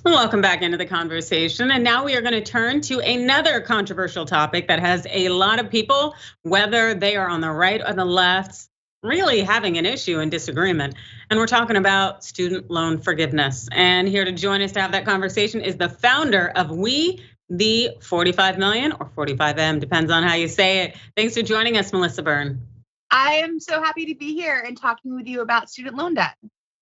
Welcome back into the conversation. And now we are going to turn to another controversial topic that has a lot of people, whether they are on the right or the left, really having an issue and disagreement. And we're talking about student loan forgiveness. And here to join us to have that conversation is the founder of We the 45 Million, or 45M, depends on how you say it. Thanks for joining us, Melissa Byrne. I am so happy to be here and talking with you about student loan debt.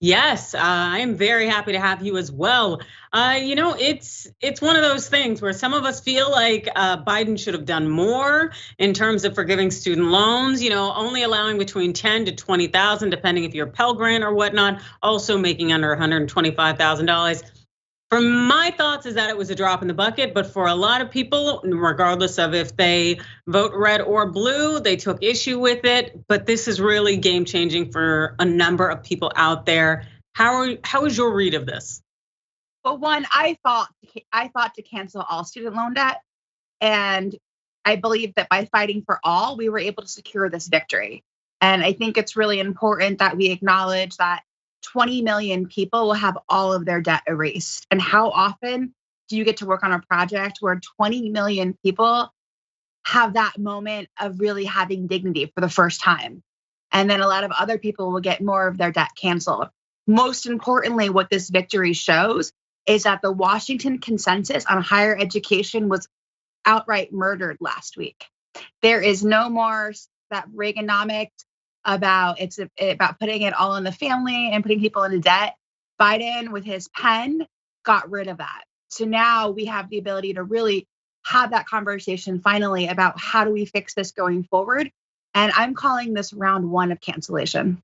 Yes, I am very happy to have you as well. It's one of those things where some of us feel like Biden should have done more in terms of forgiving student loans. Only allowing between 10 to 20,000, depending if you're a Pell Grant or whatnot. Also making under $125,000. From my thoughts is that it was a drop in the bucket, but for a lot of people, regardless of if they vote red or blue, they took issue with it. But this is really game changing for a number of people out there. How is your read of this? Well, one, I thought to cancel all student loan debt, and I believe that by fighting for all, we were able to secure this victory. And I think it's really important that we acknowledge that 20 million people will have all of their debt erased. And how often do you get to work on a project where 20 million people have that moment of really having dignity for the first time? And then a lot of other people will get more of their debt canceled. Most importantly, what this victory shows is that the Washington consensus on higher education was outright murdered last week. There is no more that Reaganomics about putting it all in the family and putting people into debt. Biden, with his pen, got rid of that. So now we have the ability to really have that conversation finally about how do we fix this going forward. And I'm calling this round one of cancellation.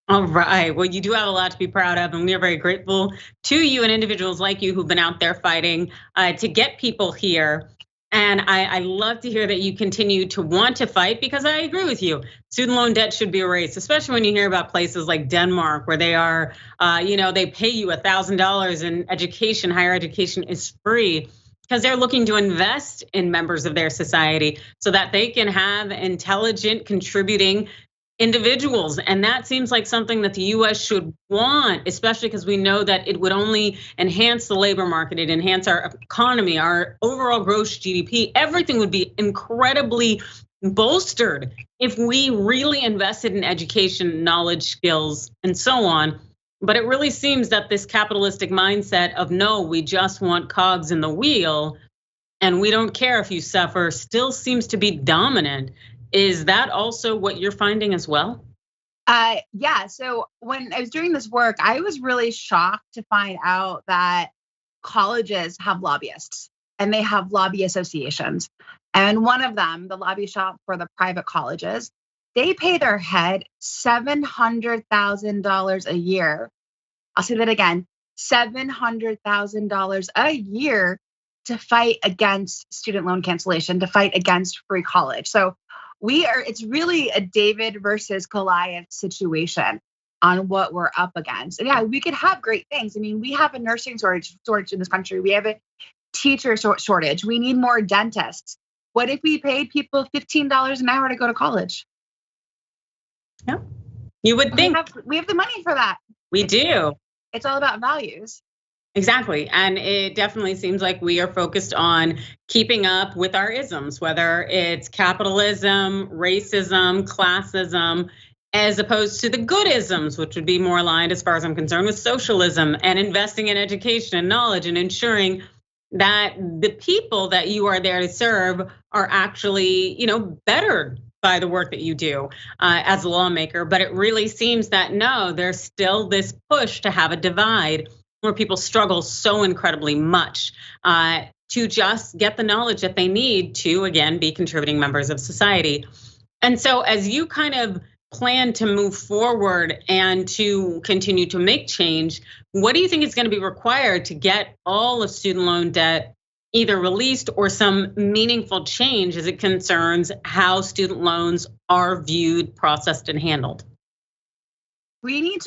All right. Well, you do have a lot to be proud of, and we are very grateful to you and individuals like you who've been out there fighting to get people here. And I love to hear that you continue to want to fight, because I agree with you. Student loan debt should be erased, especially when you hear about places like Denmark, where they are, they pay you $1,000 in education. Higher education is free because they're looking to invest in members of their society so that they can have intelligent, contributing individuals. And that seems like something that the US should want, especially because we know that it would only enhance the labor market, it enhance our economy, our overall gross GDP. Everything would be incredibly bolstered if we really invested in education, knowledge, skills, and so on. But it really seems that this capitalistic mindset of no, we just want cogs in the wheel and we don't care if you suffer still seems to be dominant. Is that also what you're finding as well? Yeah. So when I was doing this work, I was really shocked to find out that colleges have lobbyists and they have lobby associations. And one of them, the lobby shop for the private colleges, they pay their head $700,000 a year. I'll say that again, $700,000 a year to fight against student loan cancellation, to fight against free college. So it's really a David versus Goliath situation on what we're up against. And yeah, we could have great things. I mean, we have a nursing shortage in this country. We have a teacher shortage. We need more dentists. What if we paid people $15 an hour to go to college? Yeah, you would think. We have the money for that. We do. It's all about values. Exactly. And it definitely seems like we are focused on keeping up with our isms, whether it's capitalism, racism, classism, as opposed to the good isms, which would be more aligned, as far as I'm concerned, with socialism and investing in education and knowledge and ensuring that the people that you are there to serve are actually, bettered by the work that you do as a lawmaker. But it really seems that no, there's still this push to have a divide where people struggle so incredibly much to just get the knowledge that they need to, again, be contributing members of society. And so as you kind of plan to move forward and to continue to make change, what do you think is going to be required to get all of student loan debt either released or some meaningful change as it concerns how student loans are viewed, processed, and handled? We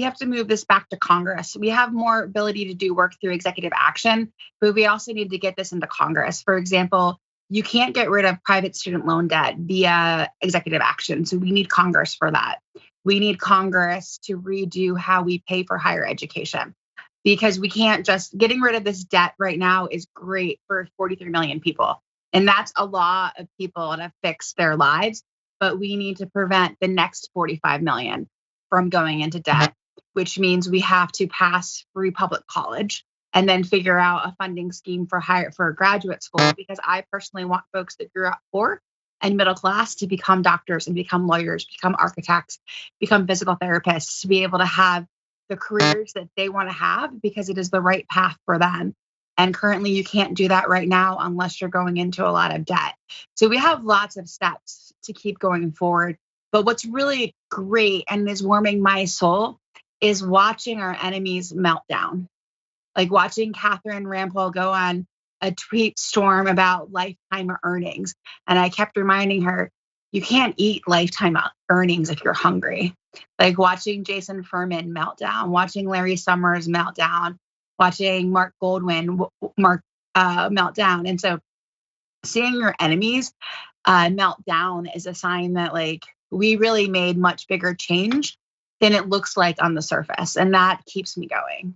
have to move this back to Congress. We have more ability to do work through executive action, but we also need to get this into Congress. For example, you can't get rid of private student loan debt via executive action. So we need Congress for that. We need Congress to redo how we pay for higher education. because we can't just getting rid of this debt right now is great for 43 million people. And that's a lot of people to fix their lives. But we need to prevent the next 45 million from going into debt, which means we have to pass free public college and then figure out a funding scheme for graduate school, because I personally want folks that grew up poor and middle class to become doctors and become lawyers, become architects, become physical therapists, to be able to have the careers that they want to have because it is the right path for them. And currently you can't do that right now unless you're going into a lot of debt. So we have lots of steps to keep going forward. But what's really great and is warming my soul is watching our enemies melt down. Like watching Catherine Rampell go on a tweet storm about lifetime earnings. And I kept reminding her, you can't eat lifetime earnings if you're hungry. Like watching Jason Furman melt down, watching Larry Summers melt down, watching Mark Goldwyn melt down. And so seeing your enemies melt down is a sign that like we really made much bigger change than it looks like on the surface. And that keeps me going.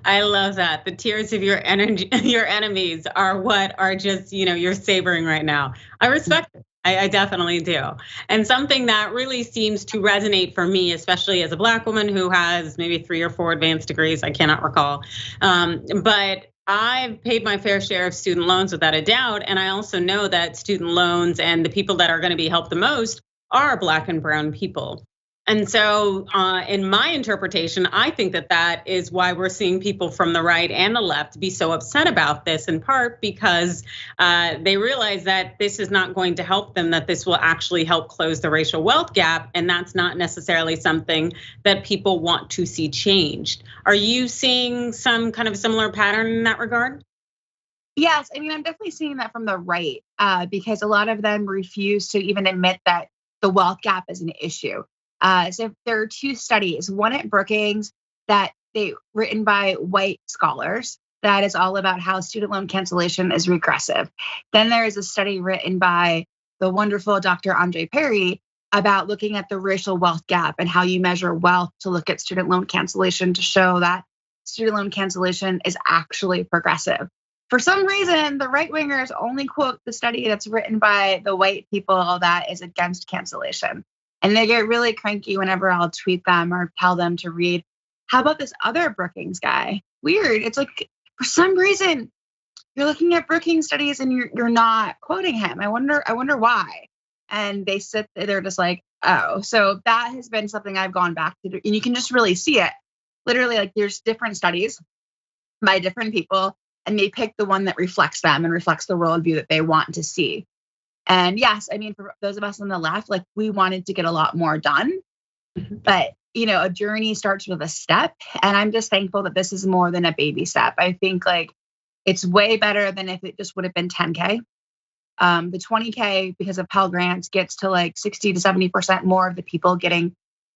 I love that. The tears of your enemies are what are just, you're savoring right now. I respect it. I definitely do. And something that really seems to resonate for me, especially as a Black woman who has maybe 3 or 4 advanced degrees, I cannot recall. But I've paid my fair share of student loans without a doubt. And I also know that student loans and the people that are going to be helped the most are Black and brown people. And so in my interpretation, I think that is why we're seeing people from the right and the left be so upset about this, in part because they realize that this is not going to help them, that this will actually help close the racial wealth gap. And that's not necessarily something that people want to see changed. Are you seeing some kind of similar pattern in that regard? Yes, I mean, I'm definitely seeing that from the right because a lot of them refuse to even admit that the wealth gap is an issue. So there are 2 studies, one at Brookings that they written by white scholars that is all about how student loan cancellation is regressive. Then there is a study written by the wonderful Dr. Andre Perry about looking at the racial wealth gap and how you measure wealth to look at student loan cancellation to show that student loan cancellation is actually progressive. For some reason, the right wingers only quote the study that's written by the white people that is against cancellation. And they get really cranky whenever I'll tweet them or tell them to read, how about this other Brookings guy? Weird. It's like, for some reason, you're looking at Brookings studies and you're not quoting him. I wonder why. And they sit there just like, oh. So that has been something I've gone back to do. And you can just really see it. Literally, like there's different studies by different people, and they pick the one that reflects them and reflects the worldview that they want to see. And yes, I mean, for those of us on the left, like we wanted to get a lot more done, but a journey starts with a step. And I'm just thankful that this is more than a baby step. I think like it's way better than if it just would have been 10K. The 20K, because of Pell Grants, gets to like 60 to 70% more of the people getting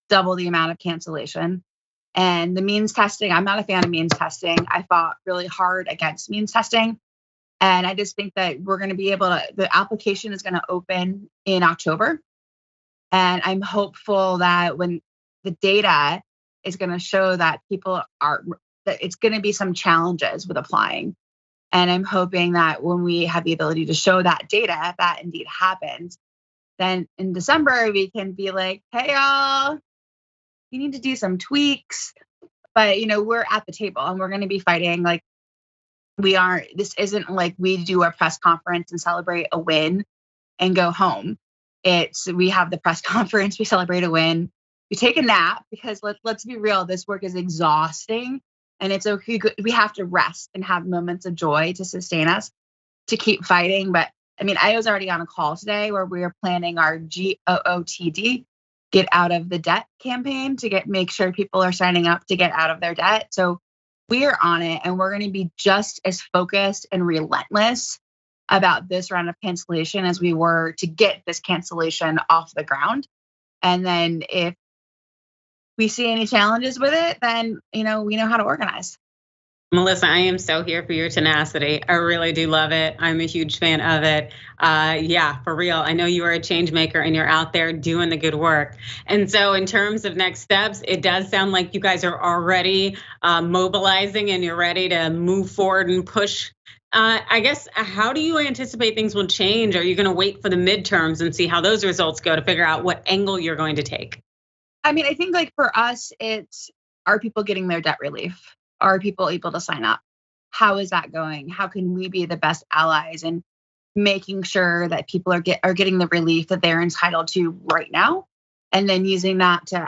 double the amount of cancellation. And the means testing, I'm not a fan of means testing. I fought really hard against means testing. And I just think that we're going to be able to, the application is going to open in October. And I'm hopeful that when the data is going to show that that it's going to be some challenges with applying. And I'm hoping that when we have the ability to show that data, that indeed happens, then in December, we can be like, hey, y'all, you need to do some tweaks. But, we're at the table and we're going to be fighting like, this isn't like we do a press conference and celebrate a win and go home. We have the press conference, we celebrate a win, we take a nap because let's be real, this work is exhausting and it's okay. We have to rest and have moments of joy to sustain us to keep fighting. But I mean, I was already on a call today where we are planning our GOOTD, get out of the debt campaign to make sure people are signing up to get out of their debt. So we are on it, and we're going to be just as focused and relentless about this round of cancellation as we were to get this cancellation off the ground. And then if we see any challenges with it, then, we know how to organize. Melissa, I am so here for your tenacity. I really do love it. I'm a huge fan of it. Yeah, for real. I know you are a change maker and you're out there doing the good work. And so, in terms of next steps, it does sound like you guys are already mobilizing and you're ready to move forward and push. I guess, how do you anticipate things will change? Are you going to wait for the midterms and see how those results go to figure out what angle you're going to take? I mean, I think like for us, it's, are people getting their debt relief? Are people able to sign up? How is that going? How can we be the best allies in making sure that people are getting the relief that they're entitled to right now, and then using that to,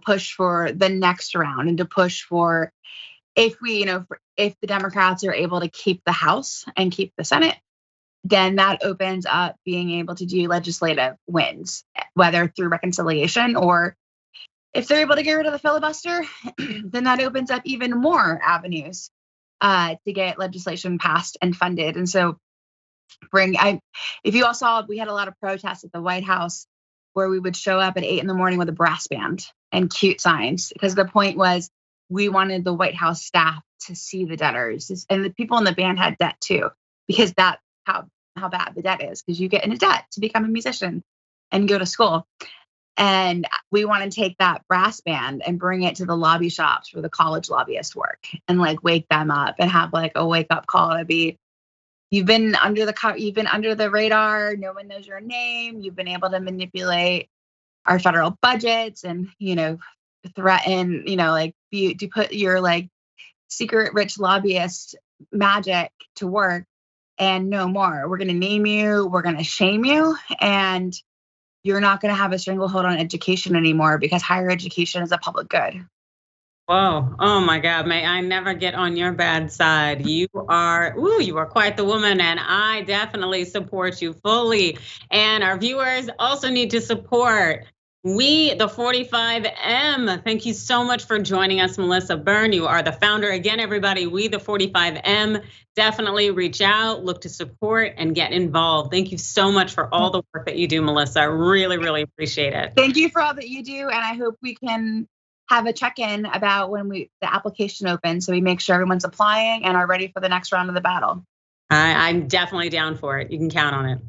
push for the next round, and to push for, if we, if the Democrats are able to keep the House and keep the Senate, then that opens up being able to do legislative wins, whether through reconciliation, or if they're able to get rid of the filibuster, then that opens up even more avenues to get legislation passed and funded. And so if you all saw, we had a lot of protests at the White House where we would show up at 8 a.m. with a brass band and cute signs, because the point was we wanted the White House staff to see the debtors, and the people in the band had debt too, because that's how bad the debt is, because you get into debt to become a musician and go to school. And we want to take that brass band and bring it to the lobby shops where the college lobbyists work, and like wake them up and have like a wake up call to be, you've been under the radar. No one knows your name. You've been able to manipulate our federal budgets and, threaten, to put your like secret rich lobbyist magic to work, and no more. We're going to name you. We're going to shame you. And you're not going to have a stranglehold on education anymore, because higher education is a public good. Whoa, oh my God, may I never get on your bad side. You are quite the woman, and I definitely support you fully. And our viewers also need to support We the 45M. Thank you so much for joining us, Melissa Byrne. You are the founder. Again, everybody, We the 45M. Definitely reach out, look to support, and get involved. Thank you so much for all the work that you do, Melissa. I really, really appreciate it. Thank you for all that you do, and I hope we can have a check-in about when the application opens, so we make sure everyone's applying and are ready for the next round of the battle. I'm definitely down for it. You can count on it.